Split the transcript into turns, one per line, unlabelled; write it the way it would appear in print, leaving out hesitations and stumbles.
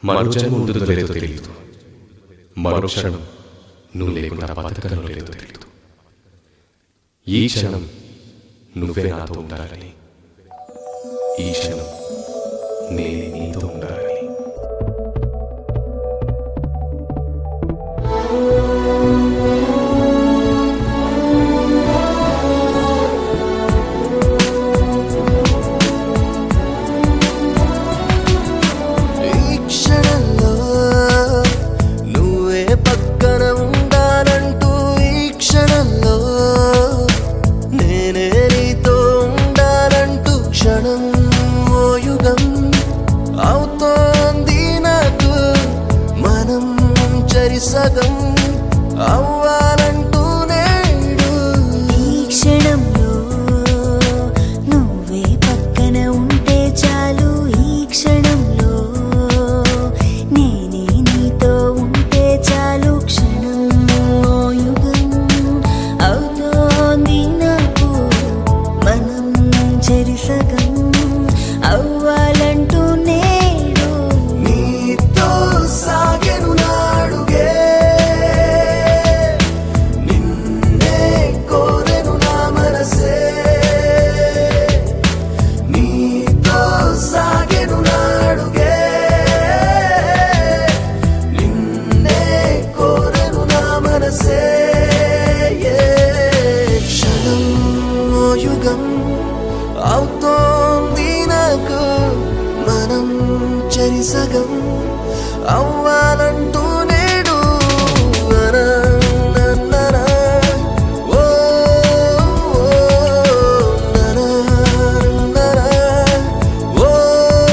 మరో జన్మ ఉంటుందో లేదో తెలియదు, మరో క్షణం నువ్వు లేకుండా బతకను లేదో తెలియదు. ఈ క్షణం నువ్వే నాతో ఉండాలని, ఈ క్షణం నేనే నీతో ఉండాలని.
సగం అవ్వాలంటూ నేడు
ఈ క్షణంలో నువ్వే పక్కన ఉంటే చాలు. ఈ క్షణంలో నేనే నీతో ఉంటే చాలు. క్షణం యుగం అవుతోంది నాకు, మనం చెరి సగం అవ్వాలంటూ నేడు.
నీతో సాగెను నాడుగే, నిన్నే కోరెను నా మనసే. నీతో సాగెను నాడుగే, నిన్నే కోరెను నా మనసే. క్షణం యుగం అవుతోంది నాకు, మనం చెరి సగం